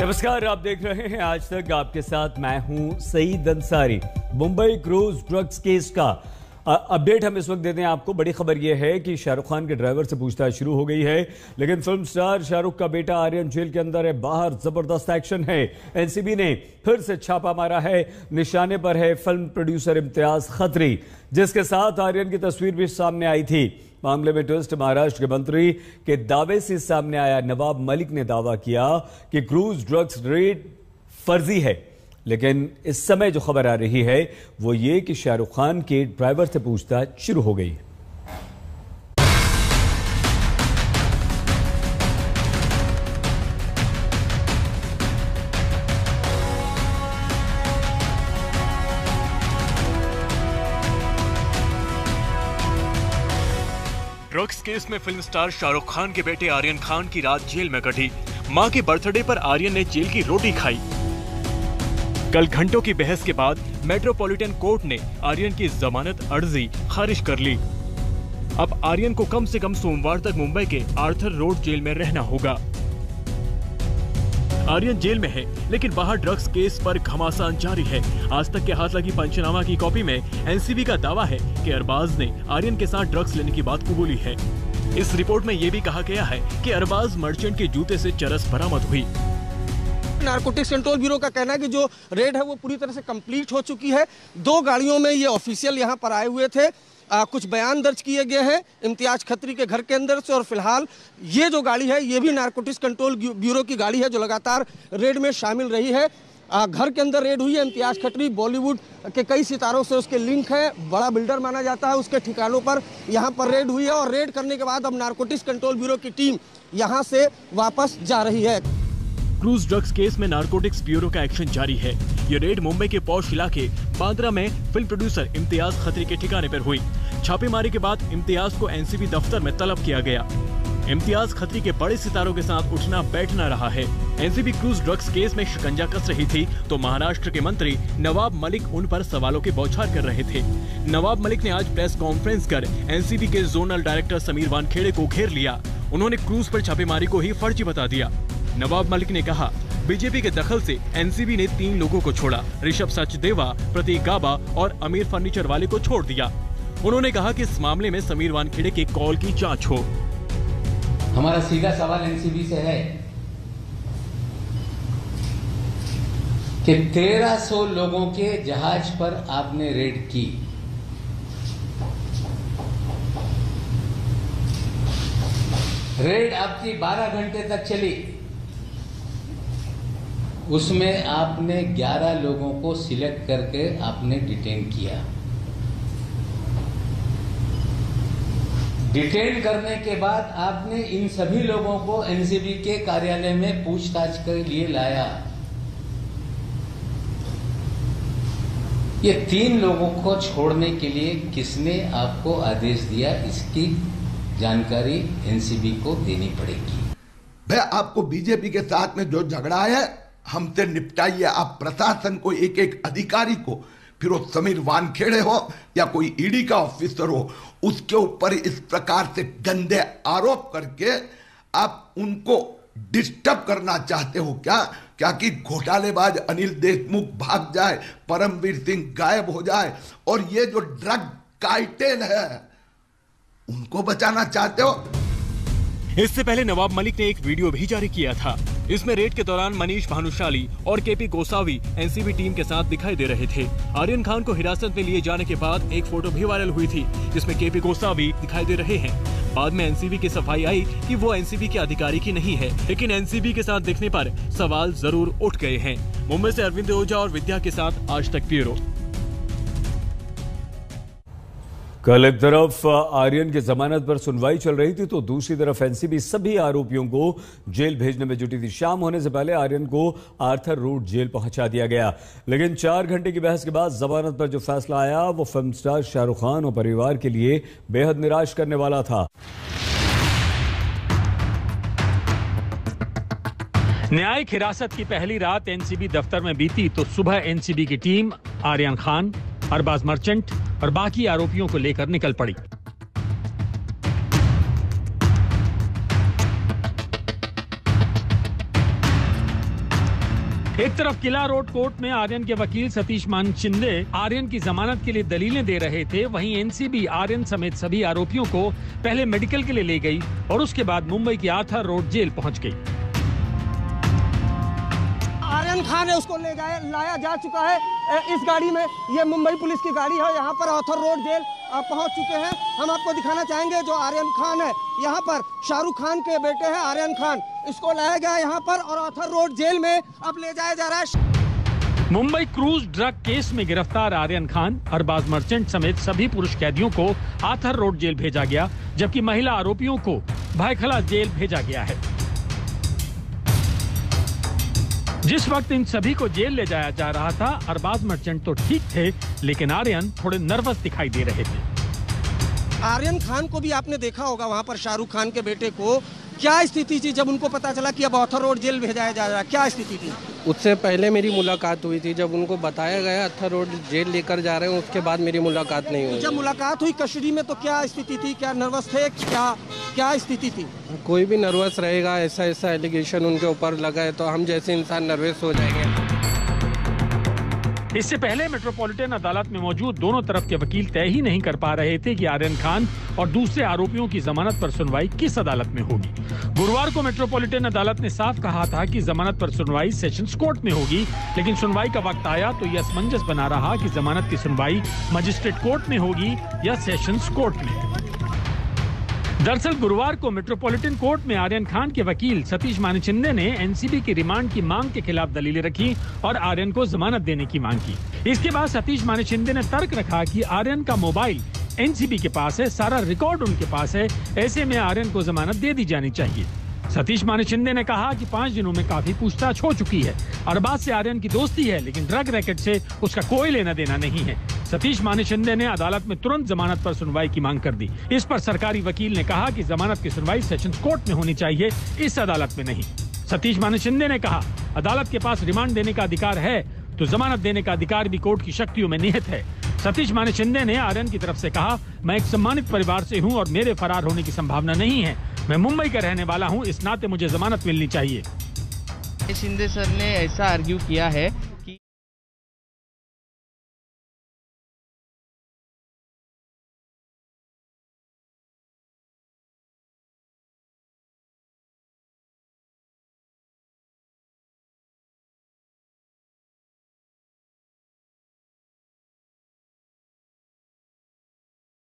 नमस्कार, आप देख रहे हैं आज तक। आपके साथ मैं हूं Saeed Ansari. Mumbai cruise drugs case का अपडेट हम इस वक्त देते हैं आपको। बड़ी खबर यह है कि शाहरुख खान के ड्राइवर से पूछताछ शुरू हो गई है, लेकिन फिल्म स्टार शाहरुख का बेटा आर्यन जेल के अंदर है। बाहर जबरदस्त एक्शन है। एनसीबी ने फिर से छापा मारा है। निशाने पर है फिल्म प्रोड्यूसर इम्तियाज खत्री, जिसके साथ आर्यन की तस्वीर भी सामने आई थी। मामले में ट्विस्ट महाराष्ट्र के मंत्री के दावे से सामने आया। नवाब मलिक ने दावा किया कि क्रूज ड्रग्स रेड फर्जी है, लेकिन इस समय जो खबर आ रही है वो ये कि शाहरुख खान के ड्राइवर से पूछताछ शुरू हो गई है। ड्रग्स केस में फिल्म स्टार शाहरुख खान के बेटे आर्यन खान की रात जेल में कटी। मां के बर्थडे पर आर्यन ने जेल की रोटी खाई। कल घंटों की बहस के बाद मेट्रोपॉलिटन कोर्ट ने आर्यन की जमानत अर्जी खारिज कर ली। अब आर्यन को कम से कम सोमवार तक मुंबई के आर्थर रोड जेल में रहना होगा। आर्यन जेल में है, लेकिन बाहर ड्रग्स केस पर घमासान जारी है। आज तक के हाथ लगी पंचनामा की कॉपी में एनसीबी का दावा है कि अरबाज ने आर्यन के साथ ड्रग्स लेने की बात कबूली है। इस रिपोर्ट में यह भी कहा गया है कि अरबाज मर्चेंट के जूते से चरस बरामद हुई। नारकोटिक्स कंट्रोल ब्यूरो का कहना है कि जो रेड है वो पूरी तरह से कंप्लीट हो चुकी है। 2 गाड़ियों में ये ऑफिशियल यहाँ पर आए हुए थे। कुछ बयान दर्ज किए गए हैं इम्तियाज खत्री के घर के अंदर से, और फिलहाल ये जो गाड़ी है ये भी नारकोटिक्स कंट्रोल ब्यूरो की गाड़ी है जो लगातार रेड में शामिल रही है। घर के अंदर रेड हुई है। इम्तियाज खत्री बॉलीवुड के कई सितारों से उसके लिंक है, बड़ा बिल्डर माना जाता है। उसके ठिकानों पर यहाँ पर रेड हुई है, और रेड करने के बाद अब नारकोटिक्स कंट्रोल ब्यूरो की टीम यहाँ से वापस जा रही है। क्रूज ड्रग्स केस में नारकोटिक्स ब्यूरो का एक्शन जारी है। ये रेड मुंबई के पॉश इलाके बांद्रा में फिल्म प्रोड्यूसर इम्तियाज खत्री के ठिकाने पर हुई। छापेमारी के बाद इम्तियाज को एनसीबी दफ्तर में तलब किया गया। इम्तियाज खत्री के बड़े सितारों के साथ उठना बैठना रहा है। एनसीबी क्रूज ड्रग्स केस में शिकंजा कस रही थी तो महाराष्ट्र के मंत्री नवाब मलिक उन पर सवालों की बौछार कर रहे थे। नवाब मलिक ने आज प्रेस कॉन्फ्रेंस कर एनसीबी के जोनल डायरेक्टर समीर वानखेड़े को घेर लिया। उन्होंने क्रूज पर छापेमारी को ही फर्जी बता दिया। नवाब मलिक ने कहा, बीजेपी के दखल से एनसीबी ने 3 लोगों को छोड़ा। ऋषभ सचदेवा, प्रतीक गाबा और अमीर फर्नीचर वाले को छोड़ दिया। उन्होंने कहा कि इस मामले में समीर वानखेड़े के कॉल की जांच हो। हमारा सीधा सवाल एनसीबी से है कि 1300 लोगों के जहाज पर आपने रेड की। रेड आपकी 12 घंटे तक चली। उसमें आपने 11 लोगों को सिलेक्ट करके आपने डिटेन किया। डिटेन करने के बाद आपने इन सभी लोगों को एनसीबी के कार्यालय में पूछताछ के लिए लाया। ये 3 लोगों को छोड़ने के लिए किसने आपको आदेश दिया, इसकी जानकारी एनसीबी को देनी पड़ेगी। भाई, आपको बीजेपी के साथ में जो झगड़ा है हमसे निपटाइए। आप प्रशासन को एक एक अधिकारी को, फिर वो समीर वानखेड़े हो या कोई ईडी का ऑफिसर हो, उसके ऊपर इस प्रकार से गंदे आरोप करके आप उनको डिस्टर्ब करना चाहते हो क्या? क्या कि घोटालेबाज अनिल देशमुख भाग जाए, परमवीर सिंह गायब हो जाए, और ये जो ड्रग कार्टेल है उनको बचाना चाहते हो? इससे पहले नवाब मलिक ने एक वीडियो भी जारी किया था। इसमें रेड के दौरान मनीष भानुशाली और केपी गोसावी एनसीबी टीम के साथ दिखाई दे रहे थे। आर्यन खान को हिरासत में लिए जाने के बाद एक फोटो भी वायरल हुई थी, जिसमें केपी गोसावी दिखाई दे रहे हैं। बाद में एनसीबी की सफाई आई कि वो एनसीबी के अधिकारी की नहीं है, लेकिन एनसीबी के साथ दिखने पर सवाल जरूर उठ गए हैं। मुंबई से अरविंद ओझा और विद्या के साथ आज तक ब्यूरो। कल एक तरफ आर्यन की जमानत पर सुनवाई चल रही थी तो दूसरी तरफ एनसीबी सभी आरोपियों को जेल भेजने में जुटी थी। शाम होने से पहले आर्यन को आर्थर रोड जेल पहुंचा दिया गया, लेकिन 4 घंटे की बहस के बाद जमानत पर जो फैसला आया वो फिल्म स्टार शाहरुख खान और परिवार के लिए बेहद निराश करने वाला था। न्यायिक हिरासत की पहली रात एनसीबी दफ्तर में बीती तो सुबह एनसीबी की टीम आर्यन खान, अरबाज मर्चेंट और बाकी आरोपियों को लेकर निकल पड़ी। एक तरफ किला रोड कोर्ट में आर्यन के वकील सतीश मान शिंदे आर्यन की जमानत के लिए दलीलें दे रहे थे, वहीं एनसीबी आर्यन समेत सभी आरोपियों को पहले मेडिकल के लिए ले गई और उसके बाद मुंबई की आर्थर रोड जेल पहुंच गई। आर्यन खान है, उसको लाया जा चुका है इस गाड़ी में। ये मुंबई पुलिस की गाड़ी है, यहाँ पर आर्थर रोड जेल पहुंच चुके हैं। हम आपको दिखाना चाहेंगे जो आर्यन खान है, यहाँ पर शाहरुख खान के बेटे हैं आर्यन खान, इसको लाया गया यहाँ पर और आर्थर रोड जेल में अब ले जाया जा रहा है। मुंबई क्रूज ड्रग केस में गिरफ्तार आर्यन खान, अरबाज मर्चेंट समेत सभी पुरुष कैदियों को आर्थर रोड जेल भेजा गया, जबकि महिला आरोपियों को भायखला जेल भेजा गया है। जिस वक्त इन सभी को जेल ले जाया जा रहा था, अरबाज मर्चेंट तो ठीक थे, लेकिन आर्यन थोड़े नर्वस दिखाई दे रहे थे। आर्यन खान को भी आपने देखा होगा वहां पर, शाहरुख खान के बेटे को, क्या स्थिति थी जब उनको पता चला कि अब आर्थर रोड जेल भेजा जा रहा है? क्या स्थिति थी? उससे पहले मेरी मुलाकात हुई थी, जब उनको बताया गया आर्थर रोड जेल लेकर जा रहे हैं, उसके बाद मेरी मुलाकात नहीं हुई। जब मुलाकात हुई कस्टडी में तो क्या स्थिति थी? क्या नर्वस थे? क्या स्थिति थी? कोई भी नर्वस रहेगा, ऐसा एलिगेशन उनके ऊपर लगा है तो हम जैसे इंसान नर्वस हो जाएंगे। इससे पहले मेट्रोपॉलिटन अदालत में मौजूद दोनों तरफ के वकील तय ही नहीं कर पा रहे थे कि आर्यन खान और दूसरे आरोपियों की जमानत पर सुनवाई किस अदालत में होगी। गुरुवार को मेट्रोपॉलिटन अदालत ने साफ कहा था कि जमानत पर सुनवाई सेशंस कोर्ट में होगी, लेकिन सुनवाई का वक्त आया तो यह असमंजस बना रहा कि जमानत की सुनवाई मजिस्ट्रेट कोर्ट में होगी या सेशंस कोर्ट में। दरअसल गुरुवार को मेट्रोपॉलिटन कोर्ट में आर्यन खान के वकील सतीश मान शिंदे ने एनसीबी की रिमांड की मांग के खिलाफ दलीलें रखी और आर्यन को जमानत देने की मांग की। इसके बाद सतीश मान शिंदे ने तर्क रखा कि आर्यन का मोबाइल एनसीबी के पास है, सारा रिकॉर्ड उनके पास है, ऐसे में आर्यन को जमानत दे दी जानी चाहिए। सतीश मान शिंदे ने कहा कि 5 दिनों में काफी पूछताछ हो चुकी है। अरबाज से आर्यन की दोस्ती है, लेकिन ड्रग रैकेट से उसका कोई लेना देना नहीं है। सतीश मान शिंदे ने अदालत में तुरंत जमानत पर सुनवाई की मांग कर दी। इस पर सरकारी वकील ने कहा कि जमानत की सुनवाई सेशंस कोर्ट में होनी चाहिए, इस अदालत में नहीं। सतीश मान शिंदे ने कहा, अदालत के पास रिमांड देने का अधिकार है तो जमानत देने का अधिकार भी कोर्ट की शक्तियों में निहित है। सतीश मान शिंदे ने आर्यन की तरफ से कहा, मैं एक सम्मानित परिवार से हूं और मेरे फरार होने की संभावना नहीं है। मैं मुंबई का रहने वाला हूं, इस नाते मुझे जमानत मिलनी चाहिए। शिंदे सर ने ऐसा आर्ग्यू किया है